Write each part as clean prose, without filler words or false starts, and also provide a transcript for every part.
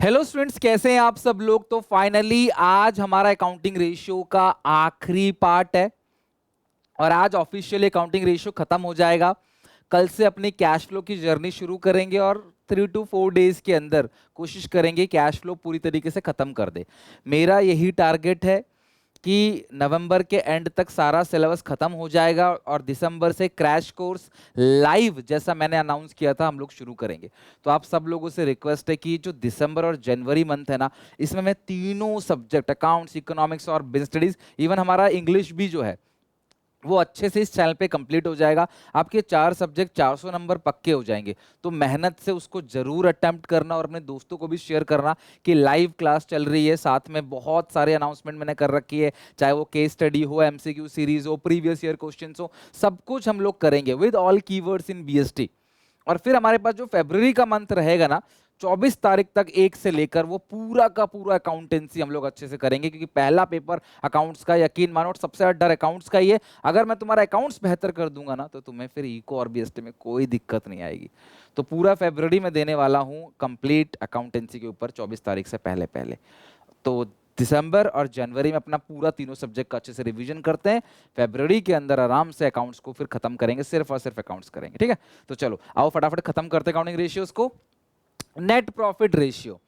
Hello students, कैसे हैं आप सब लोग। तो फाइनली आज हमारा अकाउंटिंग रेशियो का आखिरी पार्ट है और आज ऑफिशियली अकाउंटिंग रेशियो खत्म हो जाएगा। कल से अपनी कैश फ्लो की जर्नी शुरू करेंगे और 3 to 4 डेज के अंदर कोशिश करेंगे कैश फ्लो पूरी तरीके से खत्म कर दे। मेरा यही टारगेट है कि नवंबर के एंड तक सारा सिलेबस खत्म हो जाएगा और दिसंबर से क्रैश कोर्स लाइव जैसा मैंने अनाउंस किया था हम लोग शुरू करेंगे। तो आप सब लोगों से रिक्वेस्ट है कि जो दिसंबर और जनवरी मंथ है ना, इसमें मैं तीनों सब्जेक्ट अकाउंट्स, इकोनॉमिक्स और बिजनेस स्टडीज, इवन हमारा इंग्लिश भी जो है वो अच्छे से इस चैनल पे कंप्लीट हो जाएगा। आपके 4 सब्जेक्ट 400 नंबर पक्के हो जाएंगे। तो मेहनत से उसको जरूर अटेम्प्ट करना और अपने दोस्तों को भी शेयर करना कि लाइव क्लास चल रही है। साथ में बहुत सारे अनाउंसमेंट मैंने कर रखी है, चाहे वो केस स्टडी हो, एमसीक्यू सीरीज हो, प्रीवियस ईयर क्वेश्चंस हो, सब कुछ हम लोग करेंगे with all keywords in BST. और फिर हमारे पास जो फरवरी का मंथ रहेगा ना, 24 तारीख तक 1 से लेकर वो पूरा का पूरा अकाउंटेंसी हम लोग अच्छे से करेंगे, क्योंकि पहला पेपर अकाउंट्स का, यकीन मानो सबसे ज्यादा डर अकाउंट्स का ही है। अगर मैं तुम्हारा अकाउंट्स बेहतर कर दूंगा ना, तो तुम्हें फिर इको और बीएसटी में कोई दिक्कत नहीं आएगी। तो पूरा फरवरी में देने वाला हूं कंप्लीट अकाउंटेंसी के ऊपर 24 तारीख से पहले पहले। तो दिसंबर और जनवरी में अपना पूरा तीनों सब्जेक्ट का अच्छे से रिवीजन करते हैं। फरवरी के अंदर आराम से अकाउंट्स को फिर खत्म करेंगे, सिर्फ और सिर्फ अकाउंट्स करेंगे। ठीक है, तो चलो आओ फटाफट खत्म करते हैं अकाउंटिंग रेशियोज को। Net profit ratio,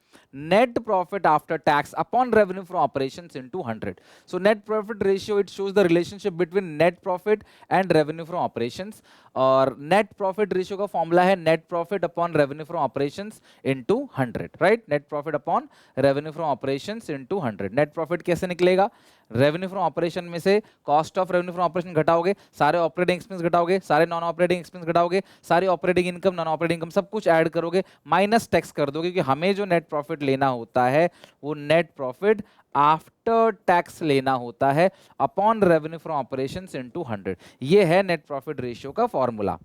net profit after tax upon revenue from operations into 100. So net profit ratio, it shows the relationship between net profit and revenue from operations. और net profit ratio का formula है net profit upon revenue from operations into 100, right? net profit upon revenue from operations into 100. net profit कैसे निकलेगा? Revenue from operation में से cost of revenue from operation घटाओगे, सारे operating expense घटाओगे, सारे non operating expense घटाओगे, सारी operating income, non operating income सब कुछ ऐड करोगे, माइनस टैक्स कर दोगे, क्योंकि हमें जो नेट प्रॉफिट लेना होता है वो नेट प्रॉफिट आफ्टर टैक्स लेना होता है upon revenue from operations into 100। ये है नेट प्रॉफिट रेशियो का फॉर्मूला।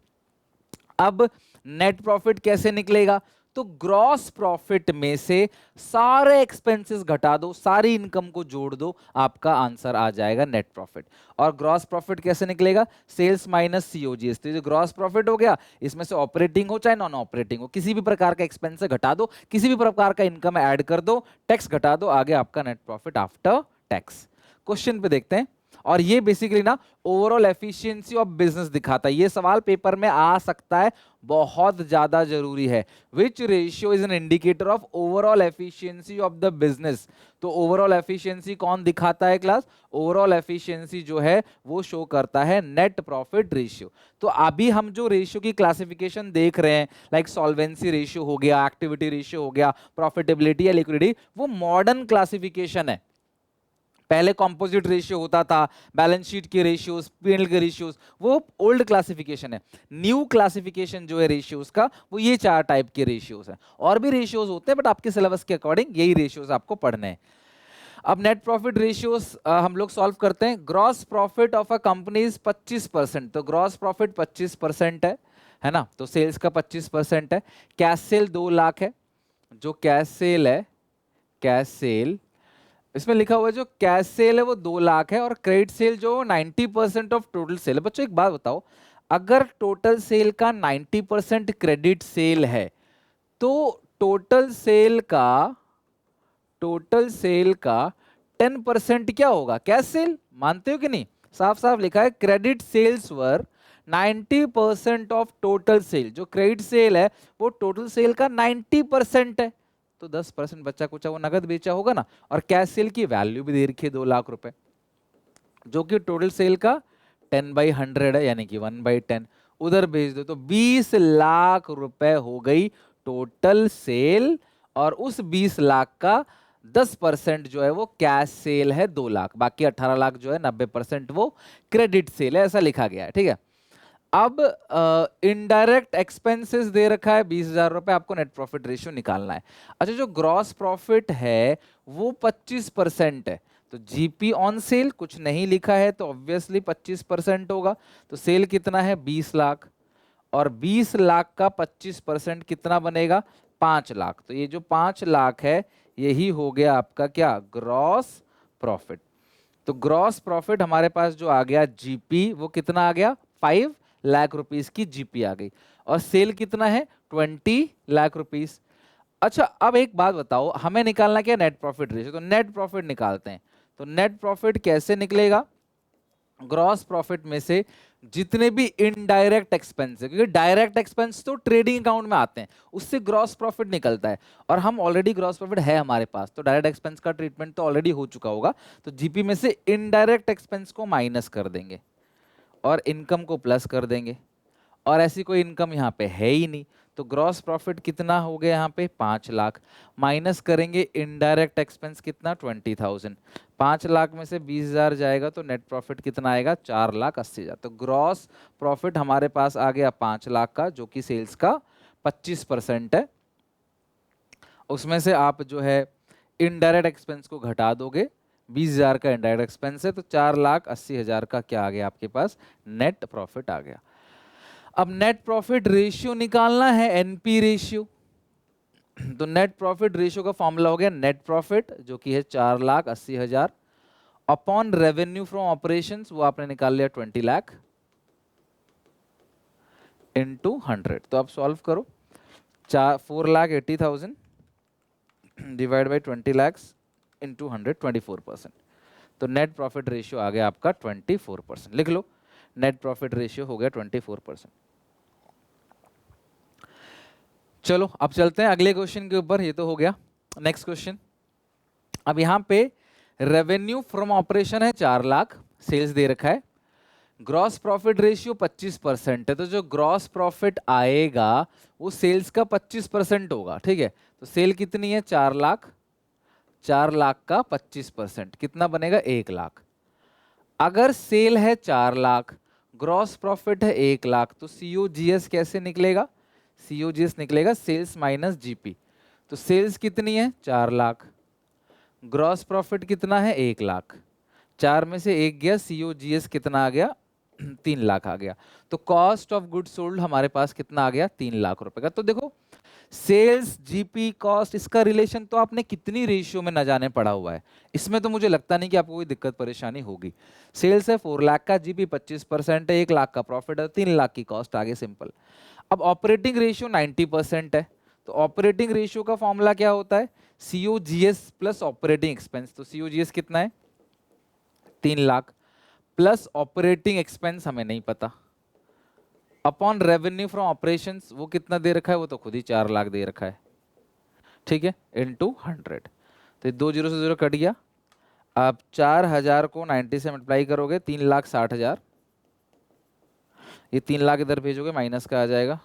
अब नेट प्रॉफिट कैसे निकलेगा? तो ग्रॉस प्रॉफिट में से सारे एक्सपेंसेस घटा दो, सारी इनकम को जोड़ दो, आपका आंसर आ जाएगा नेट प्रॉफिट। और ग्रॉस प्रॉफिट कैसे निकलेगा? Sales minus COGS. तो जो ग्रॉस प्रॉफिट हो गया, इसमें से ऑपरेटिंग हो चाहे नॉन ऑपरेटिंग हो, किसी भी प्रकार का एक्सपेंस घटा दो, किसी भी प्रकार का इनकम ऐड कर दो, टैक्स घटा दो, आगे आपका net profit after tax. Question पे देखते हैं। और ये बेसिकली ना ओवरऑल एफिशिएंसी ऑफ बिजनेस दिखाता है। ये सवाल पेपर में आ सकता है, बहुत ज्यादा जरूरी है। विच ratio is an indicator of overall efficiency of the business? तो ओवरऑल एफिशिएंसी कौन दिखाता है क्लास? ओवरऑल एफिशिएंसी जो है वो शो करता है नेट प्रॉफिट रेशियो। तो अभी हम जो रेशियो की क्लासिफिकेशन देख रहे हैं, लाइक सॉल्वेंसी रेशियो हो गया, एक्टिविटी रेशियो हो गया, प्रॉफिटेबिलिटी या लिक्विडिटी, वो मॉडर्न क्लासिफिकेशन है। पहले कंपोजिट रेशियो होता था, बैलेंस शीट के रेशियोज, पीएनएल के रेशियोज, वो ओल्ड क्लासिफिकेशन है। न्यू क्लासिफिकेशन जो है रेशियोज का, वो ये 4 टाइप के रेशियोज हैं। और भी रेशियोज होते हैं, बट आपके सिलेबस के अकॉर्डिंग यही रेशियोज आपको पढ़ने हैं। अब नेट प्रॉफिट रेशियोज हम लोग सॉल्व करते हैं। Gross profit of a company is 25%। तो ग्रॉस प्रॉफिट 25% है ना? तो सेल्स का 25% है। कैश सेल 2 लाख है, जो कैश सेल है, कैश सेल इसमें लिखा हुआ है जो कैश सेल है वो 2 लाख है, और क्रेडिट सेल जो 90% ऑफ टोटल सेल है। बच्चों एक बात बताओ, अगर टोटल सेल का 90% क्रेडिट सेल है, तो टोटल सेल का 10% क्या होगा? Cash sale. मानते हो कि नहीं? साफ साफ लिखा है credit sales were 90% of total sale. जो क्रेडिट सेल है वो टोटल सेल का 90% है, तो 10% बच्चा कुचा वो नगद बेचा होगा ना। और कैश सेल की वैल्यू भी दे रखी है 2 लाख रुपए, जो कि टोटल सेल का 10/100 है, यानी कि 1/10। उधर भेज दो तो 20 लाख रुपए हो गई टोटल सेल, और उस 20 लाख का 10% जो है वो कैश सेल है 2 लाख, बाकी 18 लाख जो है 90% वो क्रेडिट सेल है, ऐसा लिखा गया है। ठीक है, अब इनडायरेक्ट एक्सपेंसेस दे रखा है 20,000 रुपए, आपको नेट प्रॉफिट रेशियो निकालना है। अच्छा, जो ग्रॉस प्रॉफिट है वो 25% है, तो जीपी ऑन सेल कुछ नहीं लिखा है, तो ऑब्वियसली 25% होगा। तो सेल कितना है? 20 लाख, और 20 लाख का 25% कितना बनेगा? 5 लाख। तो ये जो 5 लाख है यही हो गया आपका क्या? Gross profit. तो ग्रॉस प्रॉफिट हमारे पास जो आ गया जीपी, वो कितना आ गया? 5 लाख रुपीस की जीपी आ गई। और सेल कितना है? 20 लाख रुपीस। अच्छा अब एक बात बताओ, हमें निकालना क्या, नेट प्रॉफिट रेशियो। तो नेट प्रॉफिट निकालते हैं। तो नेट प्रॉफिट कैसे निकलेगा, ग्रॉस प्रॉफिट में से जितने भी इनडायरेक्ट एक्सपेंस है, क्योंकि डायरेक्ट एक्सपेंस तो ट्रेडिंग अकाउंट में आते हैं, उससे ग्रॉस प्रॉफिट निकलता है, और हम ऑलरेडी ग्रॉस प्रॉफिट है हमारे पास, तो डायरेक्ट एक्सपेंस का ट्रीटमेंट तो ऑलरेडी हो चुका होगा। तो जीपी में से इनडायरेक्ट एक्सपेंस को माइनस कर देंगे और इनकम को प्लस कर देंगे, और ऐसी कोई इनकम यहाँ पे है ही नहीं। तो ग्रॉस प्रॉफिट कितना हो गया यहाँ पे 5 लाख, माइनस करेंगे इनडायरेक्ट एक्सपेंस कितना 20,000, 5 लाख में से 20,000 जाएगा तो नेट प्रॉफिट कितना आएगा 4,80,000। तो ग्रॉस प्रॉफिट हमारे पास आ गया 5 लाख का, जो कि सेल्स का 25% है। उसमें से आप जो है इनडायरेक्ट एक्सपेंस को घटा दोगे, 20,000 का इनडायरेक्ट एक्सपेंस है, तो 4,80,000 का क्या आ गया आपके पास, नेट प्रॉफिट आ गया। अब नेट प्रॉफिट रेशियो निकालना है, एनपी रेशियो। तो नेट प्रॉफिट रेशियो का फॉर्मूला हो गया नेट प्रॉफिट, जो कि है 4,80,000 अपॉन रेवेन्यू फ्रॉम ऑपरेशंस, वो आपने निकाल लिया 20 लाख इनटू 100। तो आप सॉल्व करो, 4,80,000 डिवाइड बाई 20 लाख इंटू 100, 24%। तो नेट प्रॉफिट रेशियो आ गया आपका 24%। लिख लो, नेट प्रॉफिट रेशियो हो गया 24%। चलो अब चलते हैं अगले क्वेश्चन के ऊपर, ये तो हो गया। नेक्स्ट क्वेश्चन, अब यहां पे रेवेन्यू फ्रॉम ऑपरेशन है 4 लाख, सेल्स दे रखा है, ग्रॉस प्रॉफिट रेशियो 25% है, तो जो ग्रॉस प्रॉफिट आएगा वो सेल्स का 25% होगा, ठीक है। तो सेल कितनी है 4 लाख, 4 लाख का 25% कितना बनेगा 1 लाख। अगर सेल है 4 लाख, ग्रॉस प्रॉफिट है 1 लाख, तो सीओजीएस कैसे निकलेगा, सीओजीएस निकलेगा सेल्स माइनस जीपी। तो सेल्स कितनी है 4 लाख, ग्रॉस प्रॉफिट कितना है 1 लाख, 4 में से 1 गया, सीओजीएस कितना आ गया 3 लाख आ गया। तो कॉस्ट ऑफ गुड सोल्ड हमारे पास कितना आ गया 3 लाख रुपए का। तो देखो सेल्स जीपी कॉस्ट, इसका रिलेशन तो आपने कितनी रेशियो में न जाने पड़ा हुआ है, इसमें तो मुझे लगता नहीं कि आपको कोई दिक्कत परेशानी होगी। सेल्स है 4 लाख का, जीपी 25% है, 1 लाख का प्रॉफिट है, 3 लाख की कॉस्ट, आगे सिंपल। अब ऑपरेटिंग रेशियो 90% है, तो ऑपरेटिंग रेशियो का फॉर्मूला क्या होता है, सीओजीएस प्लस ऑपरेटिंग एक्सपेंस। तो सीओजीएस कितना है 3 लाख, प्लस ऑपरेटिंग एक्सपेंस हमें नहीं पता, अपॉन रेवेन्यू फ्रॉम ऑपरेशंस, वो कितना दे रखा है, वो तो खुद ही 4 लाख दे रखा है, ठीक है, इनटू 100। तो 2 जीरो से 0 कट गया। आप 4,000 को 90 से मल्टीप्लाई करोगे 3,60,000, ये 3 लाख इधर भेजोगे माइनस का आ जाएगा,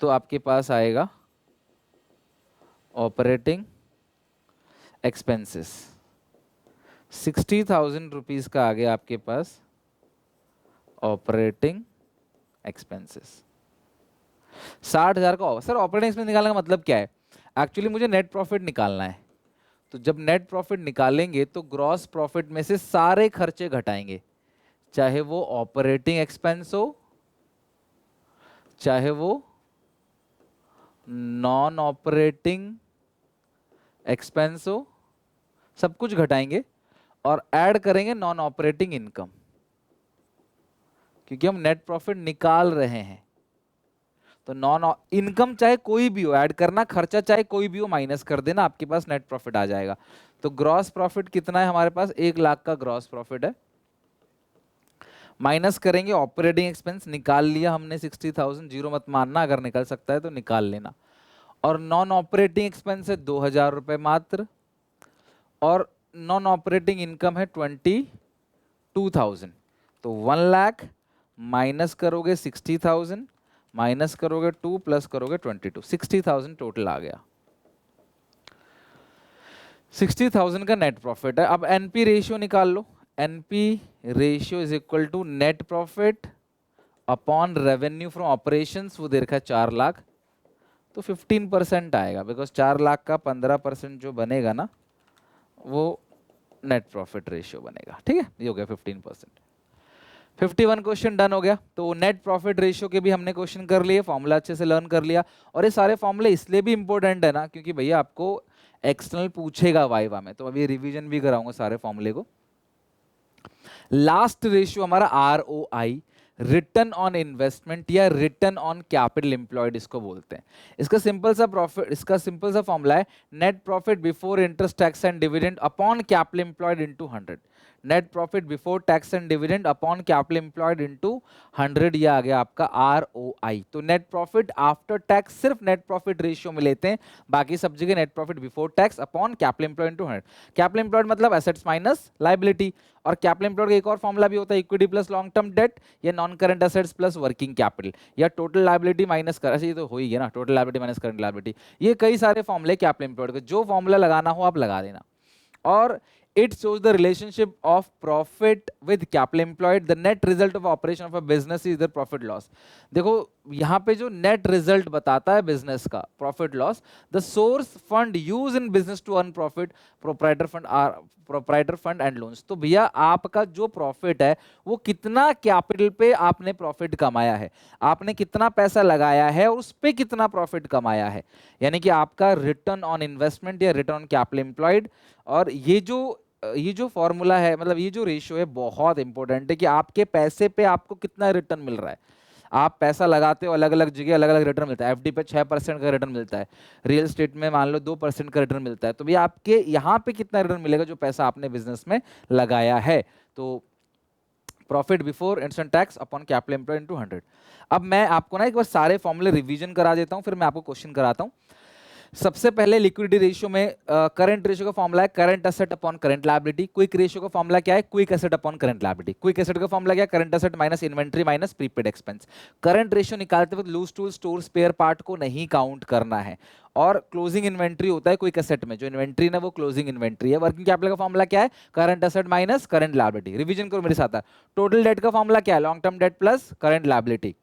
तो आपके पास आएगा ऑपरेटिंग एक्सपेंसेस 60,000 रुपीज का आ गया आपके पास ऑपरेटिंग एक्सपेंसेस। 60,000 का सर ऑपरेटिंग एक्सपेंस निकालने का मतलब क्या है, एक्चुअली मुझे नेट प्रॉफिट निकालना है। तो जब नेट प्रॉफिट निकालेंगे तो ग्रॉस प्रॉफिट में से सारे खर्चे घटाएंगे, चाहे वो ऑपरेटिंग एक्सपेंस हो, चाहे वो नॉन ऑपरेटिंग एक्सपेंस हो, सब कुछ घटाएंगे और ऐड करेंगे नॉन ऑपरेटिंग इनकम, क्योंकि हम नेट प्रॉफिट निकाल रहे हैं। तो नॉन इनकम चाहे कोई भी हो ऐड करना, खर्चा चाहे कोई भी हो माइनस कर देना, आपके पास नेट प्रॉफिट आ जाएगा। तो ग्रॉस प्रॉफिट कितना है हमारे पास, 1 लाख का ग्रॉस प्रॉफिट है, माइनस करेंगे ऑपरेटिंग एक्सपेंस, निकाल लिया हमने 60,000, जीरो मत मानना, अगर निकल सकता है तो निकाल लेना। और नॉन ऑपरेटिंग एक्सपेंस है 2,000 रुपए मात्र, और नॉन ऑपरेटिंग इनकम है 22,000। तो 1 लाख माइनस करोगे 60,000, माइनस करोगे 2 प्लस करोगे 22, 60,000 टोटल आ गया। 60,000 का नेट प्रॉफिट है। अब एनपी रेशियो निकाल लो, NP ratio is equal to net profit upon revenue from operations, वो दे रखा है 4 लाख, तो 15% आएगा, बिकॉज 4 लाख का 15% जो बनेगा ना वो नेट प्रॉफिट रेशियो बनेगा, ठीक है, ये हो गया 15%। 51 क्वेश्चन डन हो गया। तो नेट प्रॉफिट रेशियो के भी हमने क्वेश्चन कर लिए, फॉर्मूला अच्छे से लर्न कर लिया, और ये सारे फॉर्मूले इसलिए भी इंपॉर्टेंट है ना क्योंकि भैया आपको एक्सटर्नल पूछेगा वाइवा में, तो अभी रिवीजन भी कराऊंगा सारे फॉर्मूले को। लास्ट रेशियो हमारा ROI, रिटर्न ऑन इन्वेस्टमेंट या रिटर्न ऑन कैपिटल एम्प्लॉयड इसको बोलते हैं। इसका सिंपल सा फॉर्मूला है net profit before interest tax and dividend upon capital employed into 100। Net profit before tax and dividend upon capital employed into 100, ये आ गया आपका ROI। तो नेट प्रॉफिट आफ्टर टैक्स सिर्फ नेट प्रॉफिट रेशियो में लेते हैं, बाकी सब जगह net profit before tax upon capital employed into 100। Capital employed मतलब एसेट्स माइनस लायबिलिटी, और कैपिटल एम्प्लॉयड का एक और फॉर्मूला भी होता है equity plus long term debt या non current assets plus working capital या टोटल लायबिलिटी माइनस कर, ऐसे ये तो हो ही गया ना, total liability minus current liability. ये कई सारे फॉर्मूले कैपिटल एम्प्लॉयड के, जो फॉर्मूला लगाना हो आप लगा देना। और it shows the relationship of profit with capital employed. The net result of operation of a business is the profit loss. देखो यहाँ पे जो net result बताता है business का profit loss, the source fund used in business to earn profit, proprietor fund and loans। तो भैया आपका जो profit है वो कितना capital पे आपने profit कमाया है, आपने कितना पैसा लगाया है और उस पे कितना profit कमाया है, यानी कि आपका return on investment या return on capital employed। और ये जो फॉर्मूला है, मतलब ये जो रेशियो है बहुत इंपॉर्टेंट है कि आपके पैसे पे आपको कितना रिटर्न मिल रहा है। आप पैसा लगाते हो अलग अलग जगह अलग अलग रिटर्न मिलता है। एफडी पे 6% का रिटर्न मिलता है, रियल स्टेट में मान लो 2% का रिटर्न मिलता है, तो भैया आपके यहाँ पे कितना रिटर्न मिलेगा जो पैसा आपने बिजनेस में लगाया है। तो profit before interest tax upon capital employed into 100। अब मैं आपको ना एक बार सारे फॉर्मूले रिवीजन करा देता हूँ, फिर मैं आपको क्वेश्चन कराता हूँ। सबसे पहले लिक्विडिटी रेशियो में करंट रेशियो का फॉर्मूला है current asset upon current liability. Quick ratio का फॉर्मूला क्या है, quick asset upon current liability. Quick asset का फॉर्मूला क्या है, current asset minus inventory minus prepaid expense. Current ratio निकालते वक्त loose tool store spare part को नहीं काउंट करना है, और क्लोजिंग इन्वेंट्री होता है क्विक एसेट में, जो इन्वेंट्री ना वो क्लोजिंग इन्वेंट्री है। वर्किंग कैपिटल का फॉर्मूला क्या है, current asset minus current liability. Revision करो मेरे साथ। टोटल डेट का फॉर्मूला क्या है, long term debt plus current liability.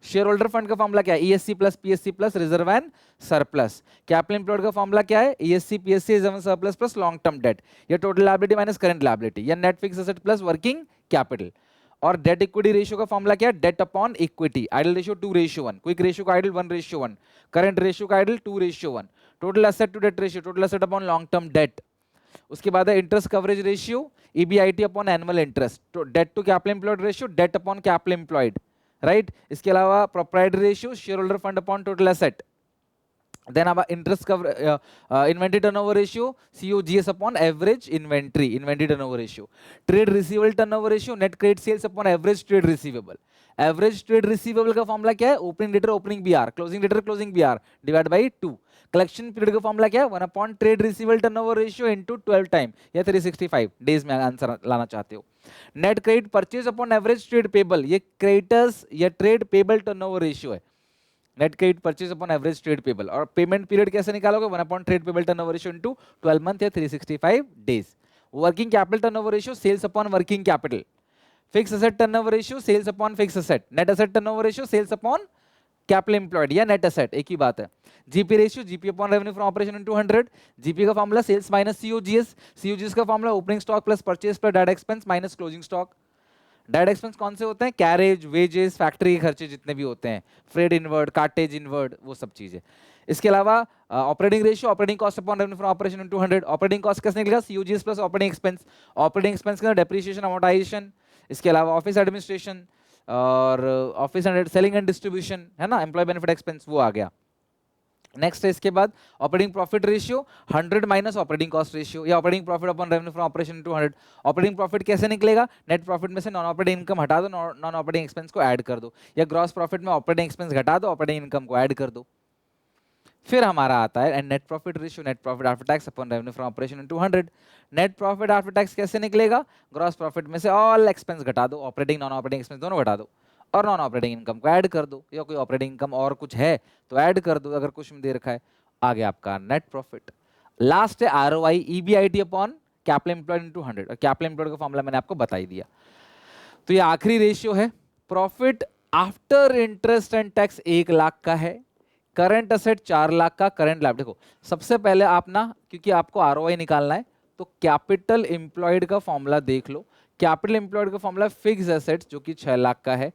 Share holder fund का फॉर्मूला क्या है, ESC plus PSC plus reserve and surplus. Capital employed का फॉर्मूला क्या है, ESC PSC reserve and surplus plus long term debt या total liability minus current liability या net fix asset plus working capital. और debt equity ratio का formula क्या है, debt upon equity. Ideal ratio 2:1, quick ratio का ideal 1:1, current ratio का ideal 2:1, total asset to debt ratio, total asset upon long term debt. उसके बाद है interest coverage ratio, EBIT upon annual interest, debt to capital employed ratio, debt upon capital employed, right. इसके अलावा proprietary ratio, share holder fund upon total asset, then अब interest cover inventory turnover ratio, COGS upon average inventory, inventory turnover ratio, trade receivable turnover ratio, net credit sales upon average trade receivable. Average trade receivable का formula क्या है, opening debtor opening BR, closing debtor closing BR divide by 2। Collection period का formula क्या है, 1 upon trade receivable turnover ratio into 12 time या 365 days में answer लाना चाहते हो। Net credit purchase upon average trade payable, ये क्रेडिटर्स या ट्रेड पेबल टर्नओवर रेशियो है। Net credit purchase upon average trade payable. और पेमेंट पीरियड कैसे निकालोगे, 1 upon trade payable turnover ratio into 12 month या 365 days. Working capital turnover ratio, sales upon working capital. Fix asset turnover ratio, sales upon fix asset. Net asset turnover ratio, sales upon capital employed या net asset, एक ही बात है। GP ratio, GP upon revenue from operation into 100। GP का formula sales minus COGS, COGS का formula opening stock plus purchase plus direct expense minus closing stock. Direct expense कौन से होते हैं, कैरेज, वेजेस, फैक्ट्री के खर्चे जितने भी होते हैं, फ्रेड इनवर्ड, कार्टेज इनवर्ड, वो सब चीजें। इसके अलावा operating ratio, operating cost upon revenue from operation into 100। Operating cost कैसे निकलेगा, COGS plus operating expense. Operating expense के अंदर डेप्रिसिएशन, अमोर्टाइजेशन, इसके अलावा ऑफिस एडमिनिस्ट्रेशन और office and selling and distribution है ना, एम्प्लॉय बेनिफिट एक्सपेंस, वो आ गया। नेक्स्ट है इसके बाद operating profit ratio 100 minus operating cost ratio या operating profit upon revenue from operation into 100। Operating profit कैसे निकलेगा, नेट प्रॉफिट में से नॉन ऑपरेटिंग इनकम हटा दो, नॉन ऑपरेटिंग एक्सपेंस को ऐड कर दो, या ग्रॉस प्रॉफिट में ऑपरेटिंग एक्सपेंस घटा दो, ऑपरेटिंग इनकम को ऐड कर दो। फिर हमारा आता है net profit ratio, net profit after tax upon revenue from operation into 100। Net profit after tax कैसे निकलेगा, ग्रॉस प्रॉफिट में से ऑल एक्सपेंस घटा दो, ऑपरेटिंग नॉन ऑपरेटिंग एक्सपेंस दोनों घटा दो, और नॉन ऑपरेटिंग इनकम को ऐड कर दो, या कोई ऑपरेटिंग इनकम और कुछ है तो ऐड कर दो अगर कुछ में दे रखा है। आ गया आपका नेट प्रॉफिट। लास्ट है ROI, EBIT upon capital employed into 100, और कैपिटल एम्प्लॉयड का फॉर्मूला मैंने आपको बता ही दिया। तो ये आखिरी रेशियो है। Profit after interest and tax 1 lakh का है, करंट असेट 4 लाख का, करंट लायबिलिटी। देखो सबसे पहले आप ना, क्योंकि आपको आरओआई निकालना है, तो कैपिटल एम्प्लॉयड का फॉर्मूला देख लो। कैपिटल एम्प्लॉयड का फॉर्मूला फिक्स एसेट्स जो कि 6 लाख का है,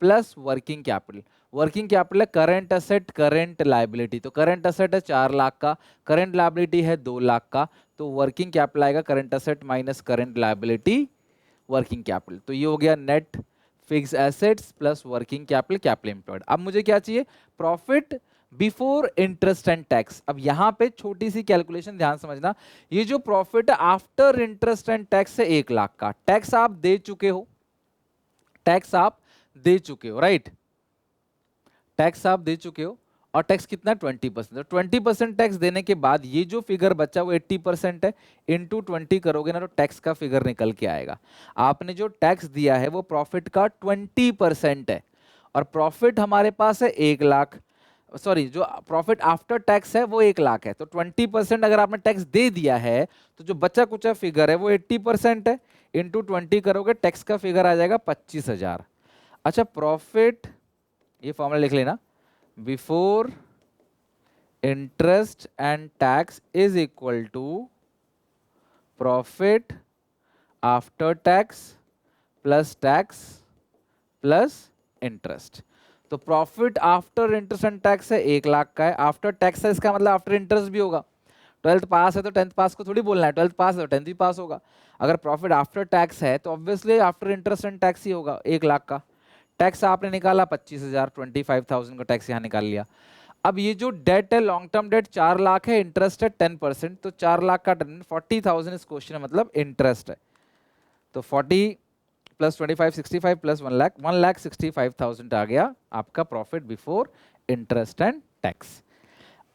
plus working capital. Working capital है करंट असेट करंट लायबिलिटी, तो करंट असेट है 4 लाख का, करंट लायबिलिटी है 2 लाख का, तो वर्किंग कैपिटल आएगा current asset minus current liability working capital. तो ये हो गया net fix assets plus working capital, capital employed. अब मुझे क्या चाहिए, profit before interest and tax. अब यहां पे छोटी सी कैलकुलेशन ध्यान समझना, ये जो profit after interest and tax है 1 लाख का, टैक्स आप दे चुके हो, टैक्स आप दे चुके हो, राइट, टैक्स आप दे चुके हो, और टैक्स कितना 20%। तो 20% टैक्स देने के बाद ये जो फिगर बचा वो 80% है, इंटू 20 करोगे ना तो टैक्स का फिगर निकल के आएगा। आपने जो टैक्स दिया है वो प्रॉफिट का 20% है, और प्रॉफिट हमारे पास है 1 लाख, सॉरी जो प्रॉफिट आफ्टर टैक्स है वो 1 लाख है। तो 20% अगर आपने टैक्स दे दिया है तो जो बचा कुचा फिगर है वो 80% है, इंटू 20 करोगे टैक्स का फिगर आ जाएगा 25,000। अच्छा, प्रॉफिट, ये फॉर्मूला लिख लेना, before interest and tax is equal to profit after tax plus interest. तो profit after interest and tax है 1 लाख का है, आफ्टर टैक्स है इसका मतलब आफ्टर इंटरेस्ट भी होगा। 12th पास है तो 10th पास को थोड़ी बोलना है, 12th पास है तो 10th भी पास होगा। अगर प्रॉफिट आफ्टर टैक्स है तो obviously after interest and tax ही होगा। 1 लाख का टैक्स आपने निकाला 25,000, 25,000 का टैक्स यहाँ निकाल लिया। अब ये जो डेट है लॉन्ग टर्म डेट 4 लाख है, इंटरेस्ट है 10%, तो 4 लाख का 40,000 इस क्वेश्चन में मतलब इंटरेस्ट है। तो 40 प्लस 25 65 प्लस 1,65,000 आ गया आपका profit before interest and tax.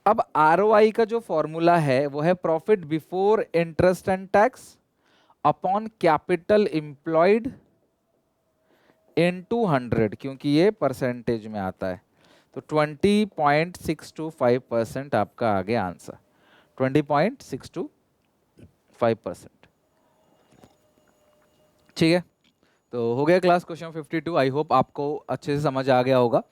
अब आरओआई का जो फॉर्मूला है वो है profit before interest and tax upon capital employed into 100, क्योंकि ये परसेंटेज में आता है। तो 20.625% आपका आ गया आंसर, 20.625%। ठीक है, तो हो गया क्लास क्वेश्चन 52। आई होप आपको अच्छे से समझ आ गया होगा।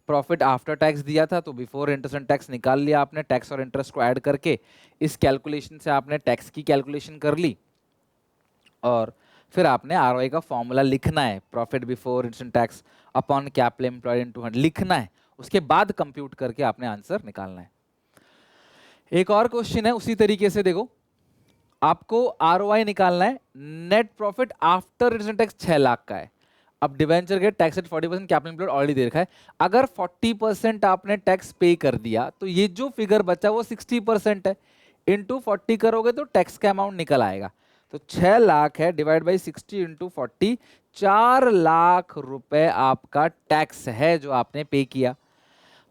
प्रॉफिट आफ्टर टैक्स दिया था तो बिफोर इंटरेस्ट एंड टैक्स निकाल लिया आपने, टैक्स और इंटरेस्ट को ऐड करके इस कैलकुलेशन से आपने टैक्स की कैलकुलेशन कर ली, और फिर आपने आरओआई का फॉर्मूला लिखना है, profit before interest and tax upon capital employed into 100 लिखना है, उसके बाद कंप्यूट करके आपने आंसर निकालना है। एक और क्वेश्चन है उसी तरीके से, देखो आपको आरओआई निकालना है, net profit after interest and tax 6 lakh का है। अब डिवेंचर के tax at 40%, capital employed already दे रखा है। अगर 40% आपने टैक्स पे कर दिया तो ये जो फिगर बचा वो 60% है, इंटू 40 करोगे तो टैक्स का अमाउंट निकल आएगा। तो 6 लाख है डिवाइड बाई 60 इंटू 40, 4 लाख रुपए आपका टैक्स है जो आपने पे किया।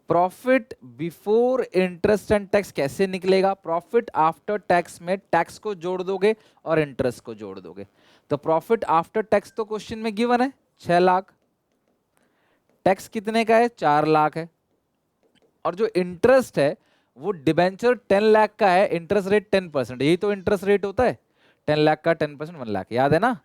Profit before interest and tax कैसे निकलेगा, प्रॉफिट आफ्टर टैक्स में टैक्स को जोड़ दोगे और इंटरेस्ट को जोड़ दोगे। तो प्रॉफिट आफ्टर टैक्स तो क्वेश्चन में गिवन है 6 लाख, टैक्स कितने का है 4 लाख है, और जो इंटरेस्ट है वो डिबेंचर 10 लाख का है, इंटरेस्ट रेट 10%, यही तो इंटरेस्ट रेट होता है, 10 लाख का 10% 1 लाख, याद है ना,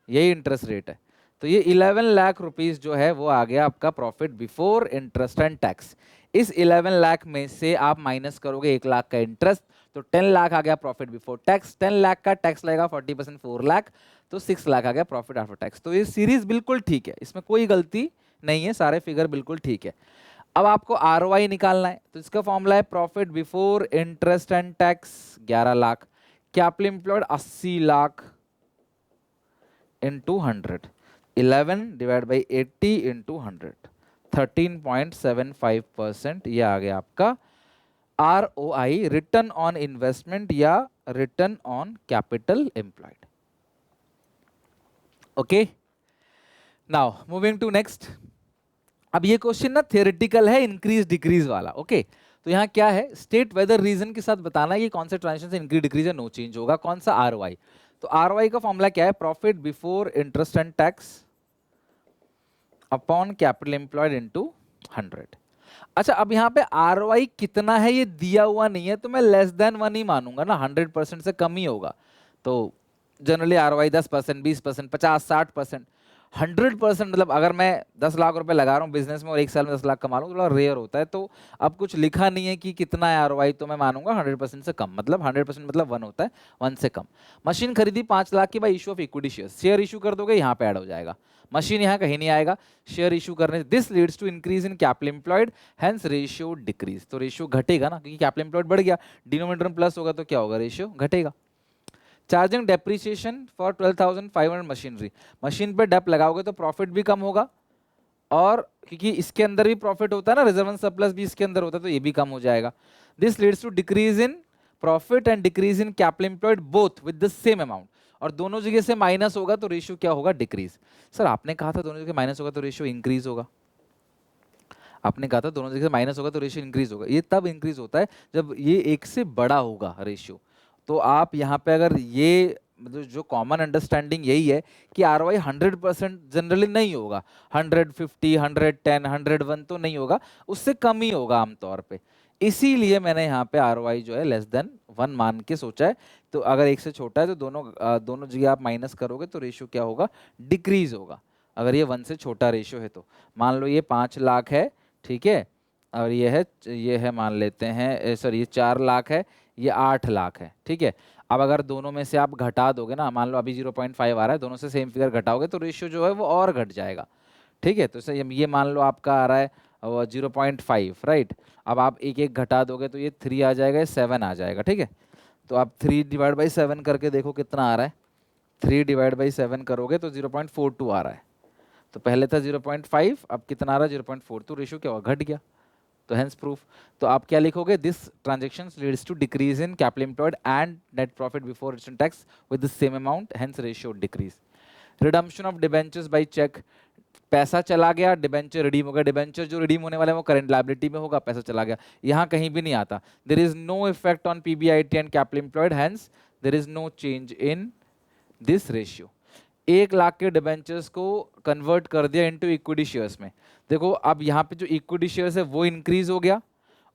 यही इंटरेस्ट रेट है। तो ये 11 लाख रुपीस जो है वो आ गया आपका profit before interest and tax. इस 11 लाख में से आप माइनस करोगे 1 लाख का इंटरेस्ट, तो 10 लाख आ गया प्रॉफिट बिफोर टैक्स, 10 लाख का टैक्स लगेगा 40%, 4 लाख, तो 6 लाख आ गया प्रॉफिट आफ्टर टैक्स। तो ये सीरीज बिल्कुल ठीक है, इसमें कोई गलती नहीं है, सारे फिगर बिल्कुल ठीक है। अब आपको आरओआई निकालना है, तो इसका फॉर्मूला है profit before interest and tax 11 lakh, capital employed 80 lakh into 100, 11 divide by 80 into 100, 13.75%, ये आ गया आपका आरओआई, रिटर्न ऑन इन्वेस्टमेंट या return on capital employed. Okay, now moving to next. अब ये क्वेश्चन ना थियोरेटिकल है, इंक्रीज डिक्रीज वाला। ओके, तो यहाँ क्या है, स्टेट वेदर रीजन के साथ बताना ये कौन से ट्रांजेक्शन से इंक्रीज डिक्रीज या नो चेंज होगा, कौन सा आरओआई। तो आरओआई का फॉर्मूला क्या है, profit before interest and tax upon capital employed into 100। अच्छा, अब यहाँ पे आरओआई कितना है ये दिया हुआ नहीं है, तो मैं लेस देन 1 ही मानूंगा ना, 100% से कम ही होगा। तो जनरली आरओआई 10%, 20%, 50, 60%, 100% मतलब अगर मैं 10 लाख रुपए लगा रहा हूँ बिजनेस में और 1 साल में 10 लाख कमा लूँ, थोड़ा रेयर होता है। तो अब कुछ लिखा नहीं है कि कितना है आरओआई, तो मैं मानूंगा 100% से कम, मतलब 100% मतलब 1 होता है, 1 से कम। मशीन खरीदी 5 लाख की by issue of equity share, share issue कर दोगे यहाँ पे ऐड हो जाएगा, मशीन यहाँ कहीं नहीं आएगा, शेयर इशू करने, this leads to increase in capital employed, hence ratio decrease. तो रेशियो घटेगा ना, क्योंकि कैपिटल एम्प्लॉयड बढ़ गया, डिनोमिनेटर में प्लस होगा तो क्या होगा, रेशियो घटेगा। Charging depreciation for 12,500 machinery, machine पे डेप लगाओगे तो प्रॉफिट भी कम होगा, और क्योंकि इसके अंदर भी प्रॉफिट होता है ना, रिजर्व एंड सरप्लस भी इसके अंदर होता है, तो ये भी कम हो जाएगा। This leads to decrease in profit and decrease in capital employed both with the same amount, और दोनों जगह से माइनस होगा तो रेशियो क्या होगा, डिक्रीज। सर आपने कहा था दोनों जगह माइनस होगा तो रेशियो इंक्रीज होगा, आपने कहा था दोनों जगह से माइनस होगा तो रेशियो इंक्रीज होगा। ये तब इंक्रीज होता है जब ये एक से बड़ा होगा रेशियो। तो आप यहाँ पे अगर ये मतलब जो कॉमन अंडरस्टैंडिंग यही है कि ROI 100% जनरली नहीं होगा, 150, 110, 101 तो नहीं होगा, उससे कम ही होगा आमतौर पे। इसीलिए मैंने यहाँ पे ROI जो है लेस देन 1 मान के सोचा है। तो अगर एक से छोटा है तो दोनों जगह आप माइनस करोगे तो रेशियो क्या होगा, डिक्रीज होगा। अगर ये 1 से छोटा रेशियो है तो मान लो ये 5 लाख है, ठीक है, और ये है मान लेते हैं, सॉरी ये 4 लाख है, ये 8 लाख है, ठीक है। अब अगर दोनों में से आप घटा दोगे ना, मान लो अभी 0.5 आ रहा है, दोनों से सेम फिगर घटाओगे तो रेशियो जो है वो और घट जाएगा, ठीक है। तो ये मान लो आपका आ रहा है 0.5, राइट। अब आप एक एक घटा दोगे तो ये 3 आ जाएगा, 7 आ जाएगा, ठीक है। तो आप 3/7 करके देखो कितना आ रहा है, 3/7 करोगे तो 0.42 आ रहा है। तो पहले था 0.5, अब कितना आ रहा है, 0.4, तो रेशियो क्या हुआ, घट गया। तो हेंस प्रूफ। तो आप क्या लिखोगे, this transaction leads to decrease in capital employed and net profit before return tax with the same amount, hence ratio decrease. Redemption of debentures by cheque, पैसा चला गया, डिबेंचर रिडीम हो गया, डिबेंचर जो रिडीम होने वाला है वो करंट लायबिलिटी में होगा, पैसा चला गया, यहाँ कहीं भी नहीं आता। There is no effect on PBIT and capital employed, hence there is no change in this ratio. 1 lakh के डिबेंचर्स को कन्वर्ट कर दिया इनटू इक्विटी शेयर्स में। देखो अब यहाँ पे जो इक्विटी शेयर्स है वो इंक्रीज हो गया,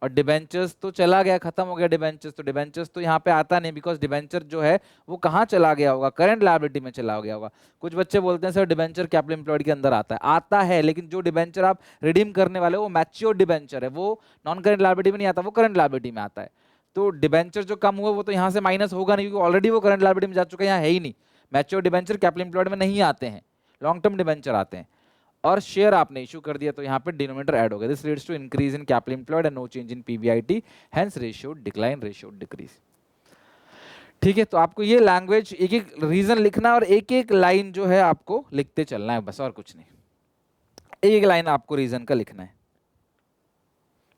और डिबेंचर्स तो चला गया, खत्म हो गया डिबेंचर्स, तो डिबेंचर्स तो यहाँ पे आता नहीं, बिकॉज डिबेंचर जो है वो कहाँ चला गया होगा, करंट लायबिलिटी में चला गया होगा। कुछ बच्चे बोलते हैं सर डिबेंचर कैपिटल एम्प्लॉयड के अंदर आता है, लेकिन जो डिबेंचर आप रिडीम करने वाले वो मैच्योर डिबेंचर है, वो नॉन करंट लायबिलिटी में नहीं आता, वो करंट लायबिलिटी में आता है। तो डिबेंचर जो कम हुआ वो तो यहाँ से माइनस होगा नहीं, क्योंकि ऑलरेडी वो करंट लायबिलिटी में जा चुका है, यहाँ है ही नहीं। मैच्योर डिबेंचर कैपिटल एम्प्लॉयड में नहीं आते हैं, लॉन्ग टर्म डिबेंचर आते हैं। और शेयर आपने इशू कर दिया तो यहाँ पे डिनोमिनेटर ऐड हो गया, this leads to increase in capital employed and no change in PBIT, hence ratio decline, ratio decrease. ठीक है, तो आपको ये लैंग्वेज एक एक रीजन लिखना और एक एक लाइन जो है आपको लिखते चलना है, बस और कुछ नहीं, एक लाइन आपको रीजन का लिखना है।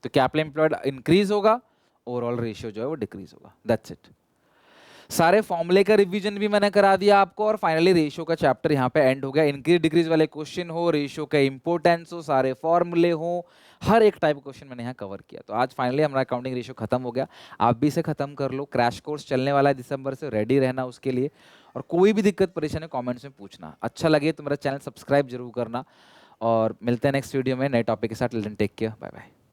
तो कैपिटल एम्प्लॉयड इंक्रीज होगा, ओवरऑल रेशियो जो है वो डिक्रीज होगा, दैट्स इट। सारे फॉर्मूले का रिवीजन भी मैंने करा दिया आपको, और फाइनली रेशियो का चैप्टर यहाँ पे एंड हो गया। इंक्रीज डिक्रीज वाले क्वेश्चन हो, रेशियो का इंपोर्टेंस हो, सारे फॉर्मूले हो, हर एक टाइप क्वेश्चन मैंने यहाँ कवर किया। तो आज फाइनली हमारा अकाउंटिंग रेशियो खत्म हो गया, आप भी इसे खत्म कर लो। क्रैश कोर्स चलने वाला है दिसंबर से, रेडी रहना उसके लिए, और कोई भी दिक्कत परेशानी कॉमेंट्स में पूछना। अच्छा लगे तो मेरा चैनल सब्सक्राइब जरूर करना, और मिलते हैं नेक्स्ट वीडियो में नए टॉपिक के साथ। Take care, bye bye.